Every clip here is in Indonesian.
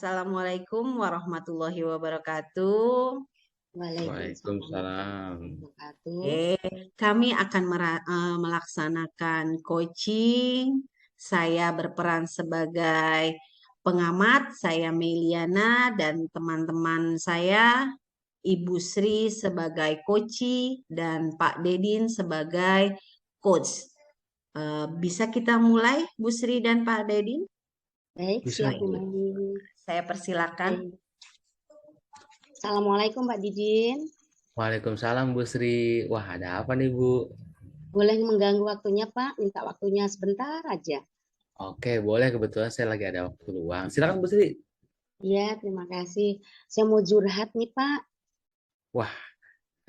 Assalamualaikum warahmatullahi wabarakatuh. Waalaikumsalam Waalaikumsalam. warahmatullahi wabarakatuh. Kami akan melaksanakan coaching. Saya berperan sebagai pengamat, saya Meliana dan teman-teman saya, Ibu Sri sebagai coach dan Pak Dedin sebagai coach. Bisa kita mulai, Bu Sri dan Pak Dedin? Baik, Bisa, siap Bu Bu. Mandi. Saya persilakan. Baik. Assalamualaikum Pak Didin. Waalaikumsalam Bu Sri. Wah, ada apa nih Bu? Boleh mengganggu waktunya Pak? Minta waktunya sebentar aja. Oke, boleh. Kebetulan saya lagi ada waktu luang. Silakan Bu Sri. Iya, terima kasih. Saya mau curhat nih Pak. Wah,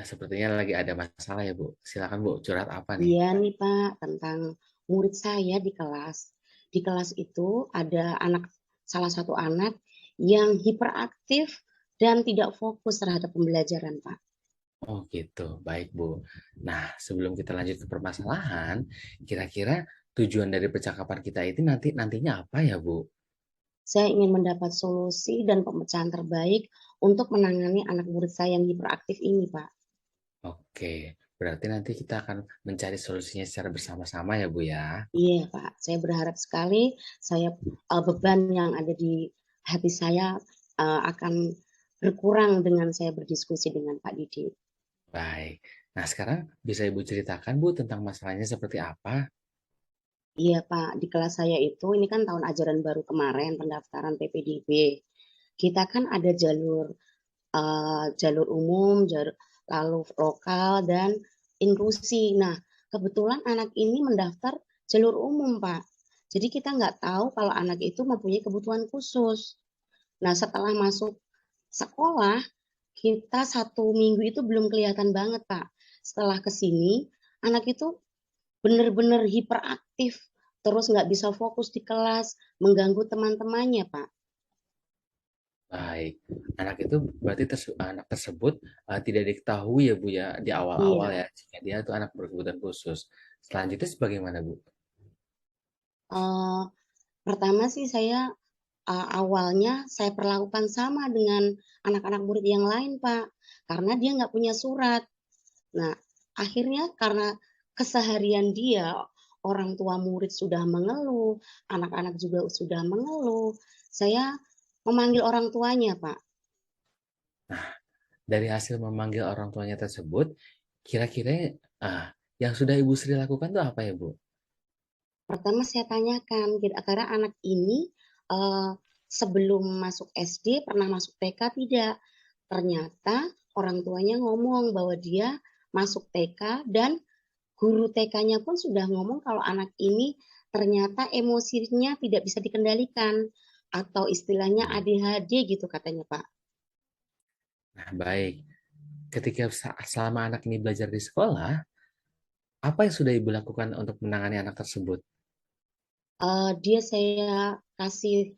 sepertinya lagi ada masalah ya Bu. Silakan Bu, curhat apa nih? Iya nih Pak, tentang murid saya di kelas. Di kelas itu ada salah satu anak yang hiperaktif dan tidak fokus terhadap pembelajaran Pak. Oh gitu, baik Bu. Nah, sebelum kita lanjut ke permasalahan, kira-kira tujuan dari percakapan kita itu nantinya apa ya Bu? Saya ingin mendapat solusi dan pemecahan terbaik untuk menangani anak murid saya yang hiperaktif ini, Pak. Oke, berarti nanti kita akan mencari solusinya secara bersama-sama ya Bu ya. Iya, Pak. Saya berharap sekali beban yang ada di hati saya akan berkurang dengan saya berdiskusi dengan Pak Didi. Baik. Nah, sekarang bisa Ibu ceritakan Bu tentang masalahnya seperti apa? Iya, Pak. Di kelas saya itu, ini kan tahun ajaran baru kemarin, pendaftaran PPDB. Kita kan ada jalur umum, lalu lokal, dan inklusi. Nah, kebetulan anak ini mendaftar jalur umum, Pak. Jadi kita nggak tahu kalau anak itu mempunyai kebutuhan khusus. Nah, setelah masuk sekolah, kita 1 minggu itu belum kelihatan banget, Pak. Setelah ke sini, anak itu benar-benar hiperaktif, terus nggak bisa fokus di kelas, mengganggu teman-temannya, Pak. Baik, anak tersebut tidak diketahui ya Bu ya di awal-awal Iya, ya jika dia itu anak berkebutuhan khusus. Selanjutnya sebagaimana Bu? eh, pertama sih awalnya saya perlakukan sama dengan anak-anak murid yang lain, Pak, karena dia nggak punya surat. Nah, akhirnya karena keseharian dia, orang tua murid sudah mengeluh, anak-anak juga sudah mengeluh, saya memanggil orang tuanya, Pak. Dari hasil memanggil orang tuanya tersebut, kira-kira yang sudah Ibu Sri lakukan itu apa ya Bu? Pertama saya tanyakan, karena anak ini eh, sebelum masuk SD pernah masuk TK tidak? Ternyata orang tuanya ngomong bahwa dia masuk TK dan guru TK-nya pun sudah ngomong kalau anak ini ternyata emosinya tidak bisa dikendalikan atau istilahnya ADHD gitu katanya Pak. Nah, baik. Ketika selama anak ini belajar di sekolah, apa yang sudah Ibu lakukan untuk menangani anak tersebut? Dia saya kasih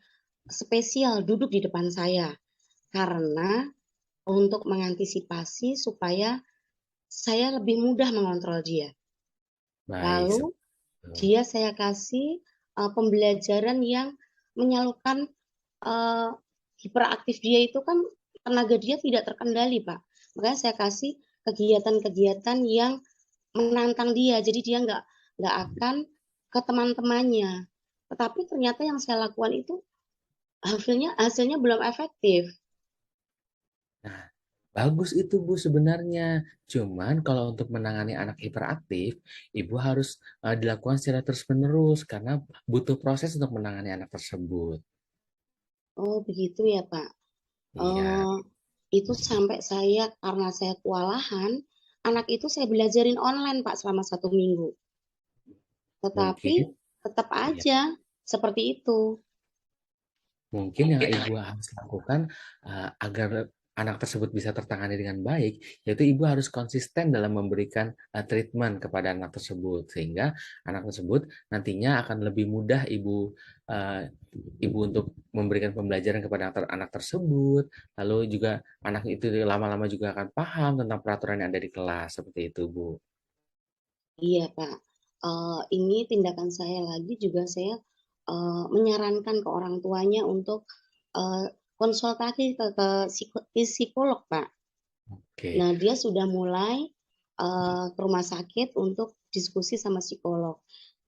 spesial duduk di depan saya karena untuk mengantisipasi supaya saya lebih mudah mengontrol dia. Baik, Lalu dia saya kasih pembelajaran yang menyalurkan uh, hiperaktif dia itu kan tenaga dia tidak terkendali, Pak. Makanya saya kasih kegiatan-kegiatan yang menantang dia, jadi dia nggak akan ke teman-temannya. Tetapi ternyata yang saya lakukan itu hasilnya belum efektif. Nah, bagus itu Bu sebenarnya. Cuman kalau untuk menangani anak hiperaktif, Ibu harus dilakukan secara terus-menerus karena butuh proses untuk menangani anak tersebut. Oh begitu ya Pak. Iya, Eh, itu sampai saya karena saya kewalahan, anak itu saya belajarin online Pak selama 1 minggu. Tetapi mungkin tetap iya, aja seperti itu. mungkin yang Ibu harus lakukan agar anak tersebut bisa tertangani dengan baik, yaitu Ibu harus konsisten dalam memberikan treatment kepada anak tersebut sehingga anak tersebut nantinya akan lebih mudah uh, Ibu untuk memberikan pembelajaran kepada anak tersebut, lalu juga anak itu lama-lama juga akan paham tentang peraturan yang ada di kelas seperti itu, Bu. Iya Pak. Ini tindakan saya lagi juga saya menyarankan ke orang tuanya untuk konsultasi ke psikolog, Pak. Oke, Nah, dia sudah mulai ke rumah sakit untuk diskusi sama psikolog.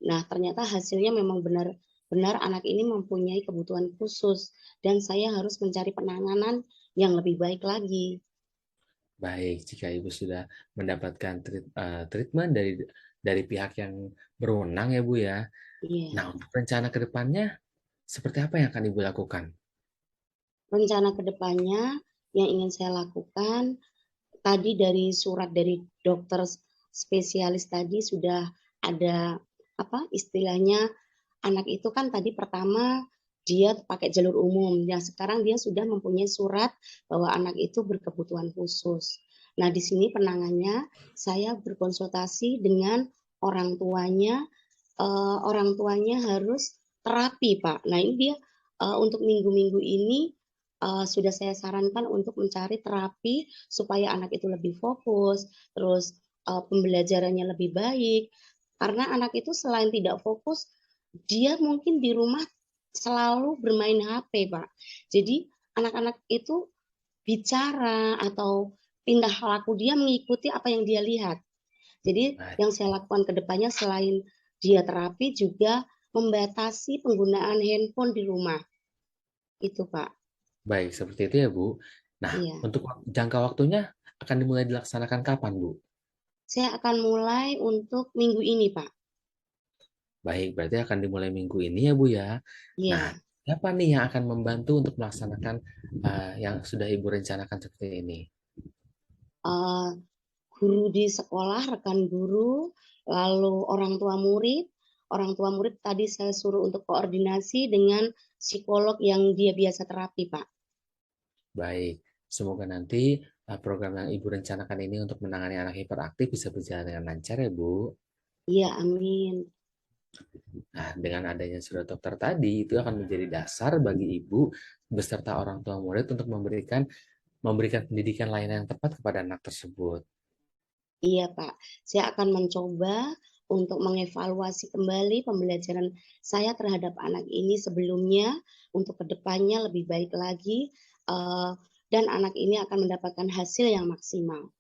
Nah, ternyata hasilnya memang benar-benar anak ini mempunyai kebutuhan khusus dan saya harus mencari penanganan yang lebih baik lagi. baik. Jika Ibu sudah mendapatkan treatment dari pihak yang berwenang ya Bu ya. Iya. Nah, untuk rencana ke depannya seperti apa yang akan Ibu lakukan? Rencana ke depannya yang ingin saya lakukan, tadi dari surat dari dokter spesialis tadi sudah ada apa istilahnya, anak itu kan tadi pertama dia pakai jalur umum. Nah, sekarang dia sudah mempunyai surat bahwa anak itu berkebutuhan khusus. Nah, di sini penangannya saya berkonsultasi dengan orang tuanya, orang tuanya harus terapi, Pak. Nah, ini dia untuk minggu-minggu ini sudah saya sarankan untuk mencari terapi supaya anak itu lebih fokus, terus pembelajarannya lebih baik. Karena anak itu selain tidak fokus, dia mungkin di rumah selalu bermain HP, Pak. Jadi anak-anak itu bicara atau pindah laku dia mengikuti apa yang dia lihat. Jadi Baik, yang saya lakukan ke depannya selain dia terapi juga membatasi penggunaan handphone di rumah. Itu, Pak. baik, seperti itu ya Bu. Nah, Iya. untuk jangka waktunya akan dimulai dilaksanakan kapan Bu? Saya akan mulai untuk minggu ini, Pak. Baik, berarti akan dimulai minggu ini ya Bu ya. Nah, Iya. siapa nih yang akan membantu untuk melaksanakan yang sudah Ibu rencanakan seperti ini? Uh, Guru di sekolah, rekan guru, lalu orang tua murid tadi saya suruh untuk koordinasi dengan psikolog yang dia biasa terapi, Pak. Baik, semoga nanti program yang Ibu rencanakan ini untuk menangani anak hiperaktif bisa berjalan dengan lancar ya Bu. Iya, amin. Nah, dengan adanya surat dokter tadi, itu akan menjadi dasar bagi Ibu beserta orang tua murid untuk memberikan pendidikan layanan yang tepat kepada anak tersebut. Iya, Pak. Saya akan mencoba untuk mengevaluasi kembali pembelajaran saya terhadap anak ini sebelumnya untuk kedepannya lebih baik lagi, eh, dan anak ini akan mendapatkan hasil yang maksimal.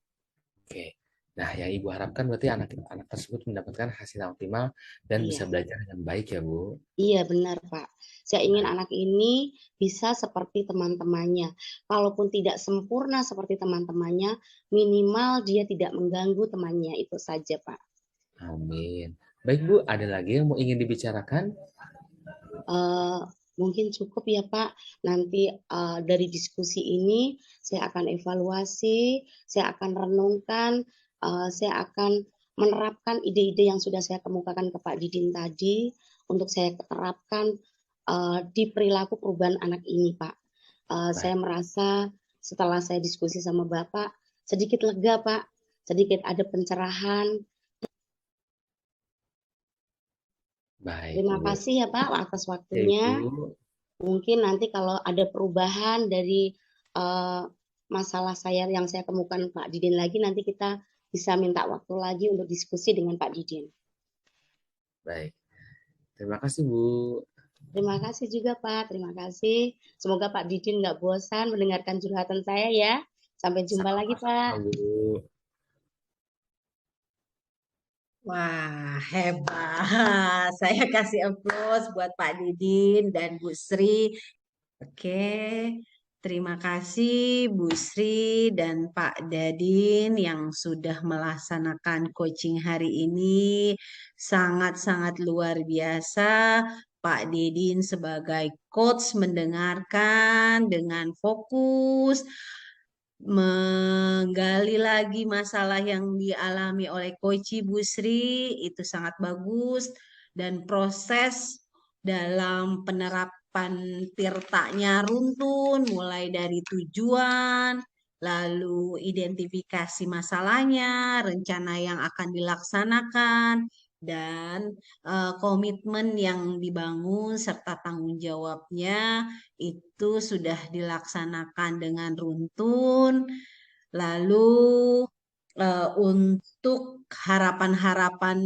Oke. Nah, yang Ibu harapkan berarti anak tersebut mendapatkan hasil yang optimal dan bisa Iya. belajar dengan baik ya, Bu. Iya benar, Pak. Saya ingin Baik, anak ini bisa seperti teman-temannya. Kalaupun tidak sempurna seperti teman-temannya, minimal dia tidak mengganggu temannya. Itu saja, Pak. amin. Baik, Bu, ada lagi yang mau ingin dibicarakan? Eh, Mungkin cukup ya, Pak. Nanti dari diskusi ini saya akan evaluasi, saya akan renungkan, saya akan menerapkan ide-ide yang sudah saya kemukakan ke Pak Didin tadi untuk saya terapkan di perilaku perubahan anak ini, Pak. Saya Baik, merasa setelah saya diskusi sama Bapak, sedikit lega, Pak. Sedikit ada pencerahan. baik, Terima Ibu. kasih ya, Pak, atas Ya, waktunya. Ibu. Mungkin nanti kalau ada perubahan dari uh, masalah saya yang saya kemukan Pak Didin lagi, nanti kita bisa minta waktu lagi untuk diskusi dengan Pak Didin. Baik. Terima kasih, Bu. Terima kasih juga Pak, terima kasih. Semoga Pak Didin nggak bosan mendengarkan curhatan saya ya. Sampai jumpa lagi Pak. Sama-sama, Bu. Wah, hebat. Saya kasih aplaus buat Pak Didin dan Bu Sri. Oke, terima kasih Bu Sri dan Pak Dadin yang sudah melaksanakan coaching hari ini. Sangat-sangat luar biasa. Pak Didin sebagai coach mendengarkan dengan fokus, menggali lagi masalah yang dialami oleh Koci Busri itu sangat bagus dan proses dalam penerapan tirtanya runtun mulai dari tujuan, lalu identifikasi masalahnya, rencana yang akan dilaksanakan dan komitmen yang dibangun serta tanggung jawabnya itu sudah dilaksanakan dengan runtun. Lalu untuk harapan-harapan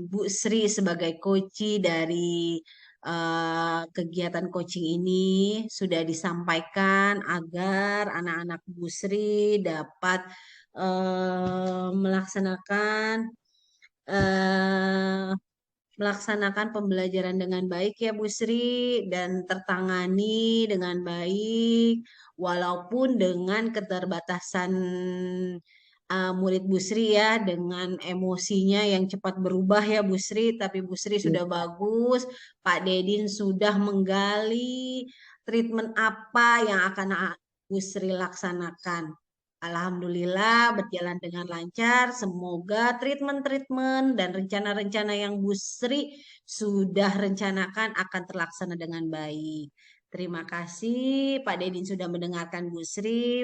Bu Sri sebagai coach dari kegiatan coaching ini sudah disampaikan agar anak-anak Bu Sri dapat melaksanakan pembelajaran dengan baik ya Bu Sri dan tertangani dengan baik walaupun dengan keterbatasan murid Bu Sri ya dengan emosinya yang cepat berubah ya Bu Sri, tapi Bu Sri sudah bagus, Pak Dedin sudah menggali treatment apa yang akan Bu Sri laksanakan. Alhamdulillah berjalan dengan lancar. Semoga treatment-treatment dan rencana-rencana yang Bu Sri sudah rencanakan akan terlaksana dengan baik. Terima kasih Pak Dedin sudah mendengarkan Bu Sri.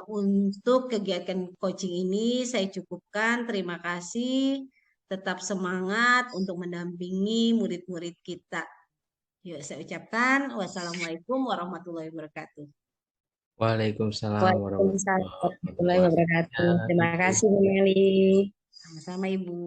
Untuk kegiatan coaching ini saya cukupkan. Terima kasih. Tetap semangat untuk mendampingi murid-murid kita. Yuk saya ucapkan wassalamualaikum warahmatullahi wabarakatuh. Waalaikumsalam Waalaikumsalam warahmatullahi warahmatullahi wabarakatuh. Terima wabarakatuh. kasih Bu Meli. Sama-sama Ibu.